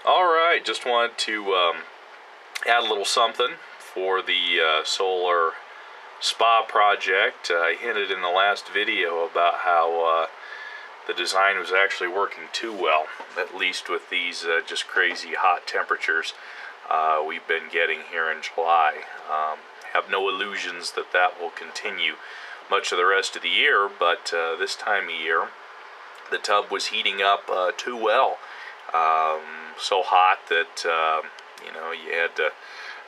Alright, just wanted to add a little something for the solar spa project. I hinted in the last video about how the design was actually working too well, at least with these just crazy hot temperatures we've been getting here in July. Have no illusions that that will continue much of the rest of the year, but this time of year the tub was heating up too well. So hot that you had to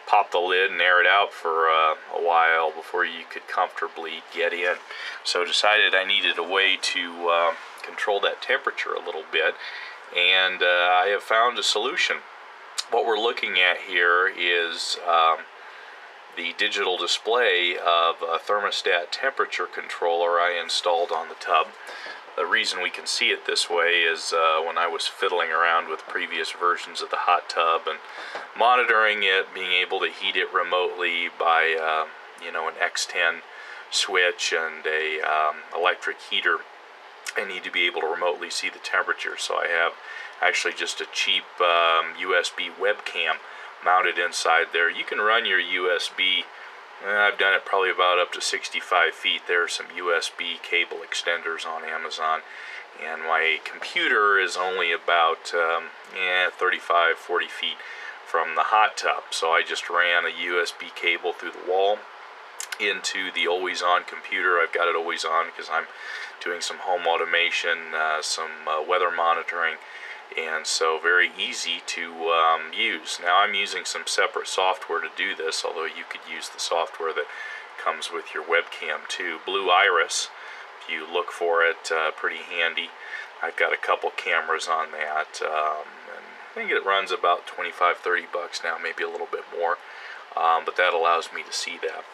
pop the lid and air it out for a while before you could comfortably get in. So decided I needed a way to control that temperature a little bit, and I have found a solution. What we're looking at here is the digital display of a thermostat temperature controller I installed on the tub. The reason we can see it this way is when I was fiddling around with previous versions of the hot tub and monitoring it, being able to heat it remotely by an X10 switch and a electric heater, I need to be able to remotely see the temperature. So I have actually just a cheap USB webcam mounted inside there. You can run your USB, I've done it probably about up to 65 feet. There are some USB cable extenders on Amazon, and my computer is only about 35, 40 feet from the hot tub. So I just ran a USB cable through the wall into the always-on computer. I've got it always on because I'm doing some home automation, some weather monitoring, and so very easy to use. Now I'm using some separate software to do this, although you could use the software that comes with your webcam too. Blue Iris, if you look for it, pretty handy. I've got a couple cameras on that, and I think it runs about 25-30 bucks now, maybe a little bit more, but that allows me to see that.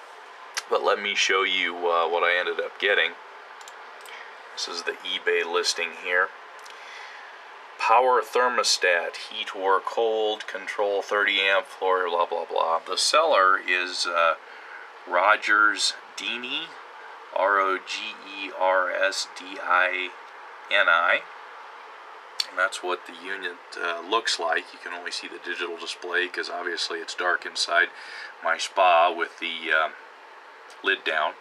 But let me show you what I ended up getting. This is the eBay listing here. Power thermostat, heat or cold, control 30 amp floor, blah blah blah. The seller is Rogers Dini, ROGERSDINI, and that's what the unit looks like. You can only see the digital display because obviously it's dark inside my spa with the lid down.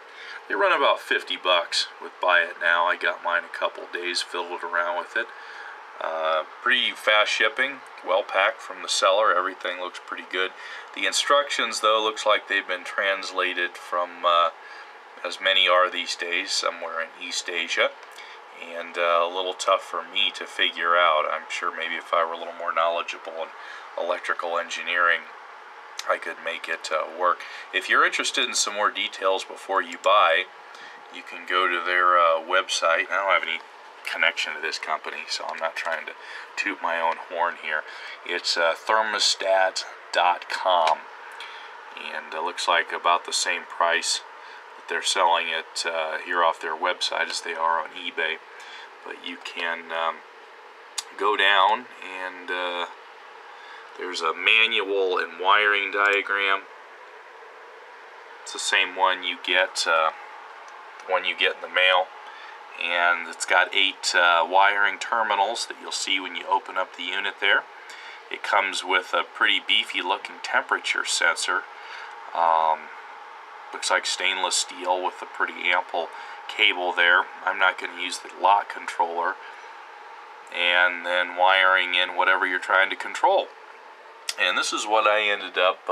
They run about 50 bucks with Buy It Now. I got mine a couple days, fiddled around with it. Pretty fast shipping, well packed from the seller. Everything looks pretty good. The instructions, though, looks like they've been translated from, as many are these days, somewhere in East Asia, and a little tough for me to figure out. I'm sure maybe if I were a little more knowledgeable in electrical engineering, I could make it work. If you're interested in some more details before you buy, you can go to their website. I don't have any connection to this company, so I'm not trying to toot my own horn here. It's thermostat.com, and it looks like about the same price that they're selling it here off their website as they are on eBay. But you can go down, and there's a manual and wiring diagram. It's the same one you get in the mail. And it's got 8 wiring terminals that you'll see when you open up the unit there. It comes with a pretty beefy looking temperature sensor. Looks like stainless steel with a pretty ample cable there. I'm not going to use the lock controller. And then wiring in whatever you're trying to control. And this is what I ended up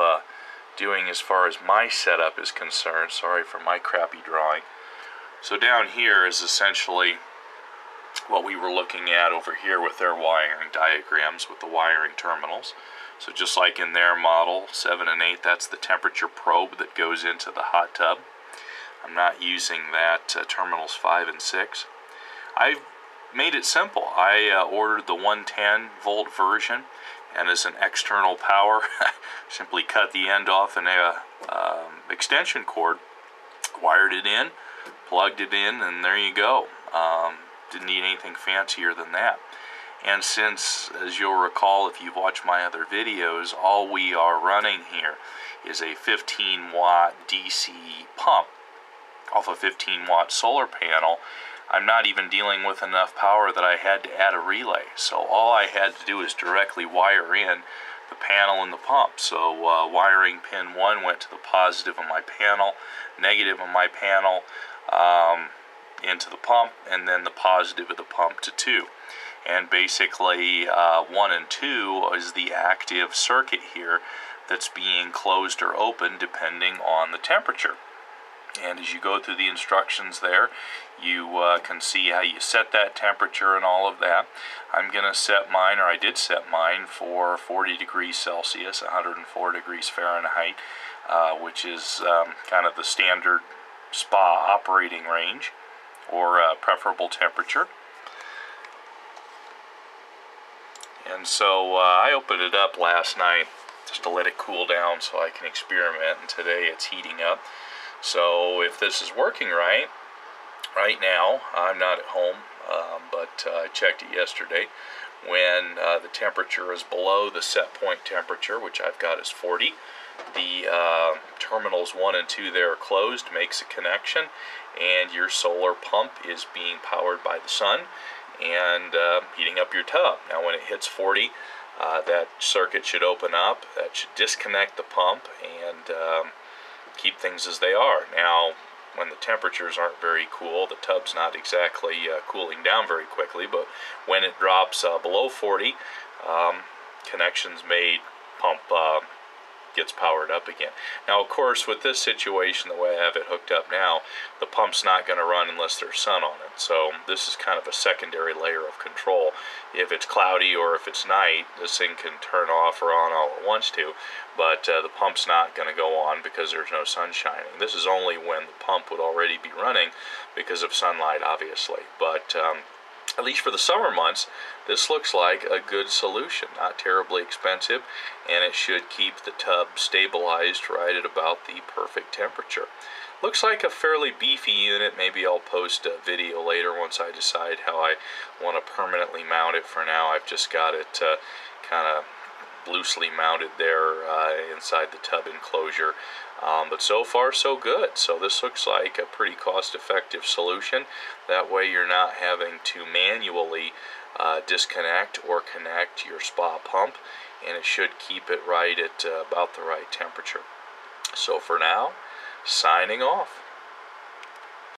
doing as far as my setup is concerned. Sorry for my crappy drawing. So down here is essentially what we were looking at over here with their wiring diagrams with the wiring terminals. So just like in their model 7 and 8, that's the temperature probe that goes into the hot tub. I'm not using that terminals 5 and 6. I've made it simple. I ordered the 110 volt version, and as an external power, simply cut the end off an extension cord, wired it in, plugged it in, and there you go. Didn't need anything fancier than that. And since, as you'll recall if you've watched my other videos, all we are running here is a 15 watt DC pump off a 15 watt solar panel I'm not even dealing with enough power that I had to add a relay. So all I had to do is directly wire in the panel and the pump. So wiring pin 1 went to the positive of my panel, negative of my panel, into the pump, and then the positive of the pump to 2. And basically 1 and 2 is the active circuit here that's being closed or open depending on the temperature. And as you go through the instructions there, you can see how you set that temperature and all of that. I'm going to set mine, or I did set mine, for 40 degrees Celsius, 104 degrees Fahrenheit, which is kind of the standard spa operating range, or preferable temperature. And so I opened it up last night just to let it cool down so I can experiment, and today it's heating up. So if this is working right now, I'm not at home, but I checked it yesterday. When the temperature is below the set point temperature, which I've got as 40, the terminals 1 and 2 there are closed, makes a connection, and your solar pump is being powered by the sun and heating up your tub. Now when it hits 40, that circuit should open up, that should disconnect the pump and keep things as they are. Now when the temperatures aren't very cool, the tub's not exactly cooling down very quickly, but when it drops below 40, connections made, pump gets powered up again. Now of course with this situation, the way I have it hooked up now, the pump's not going to run unless there's sun on it. So this is kind of a secondary layer of control. If it's cloudy or if it's night, this thing can turn off or on all it wants to, but the pump's not going to go on because there's no sun shining. This is only when the pump would already be running because of sunlight, obviously. But at least for the summer months, this looks like a good solution. Not terribly expensive, and it should keep the tub stabilized right at about the perfect temperature. Looks like a fairly beefy unit. Maybe I'll post a video later once I decide how I want to permanently mount it. For now, I've just got it kind of loosely mounted there inside the tub enclosure. But so far so good. So this looks like a pretty cost-effective solution. That way you're not having to manually disconnect or connect your spa pump, and it should keep it right at about the right temperature. So for now, signing off.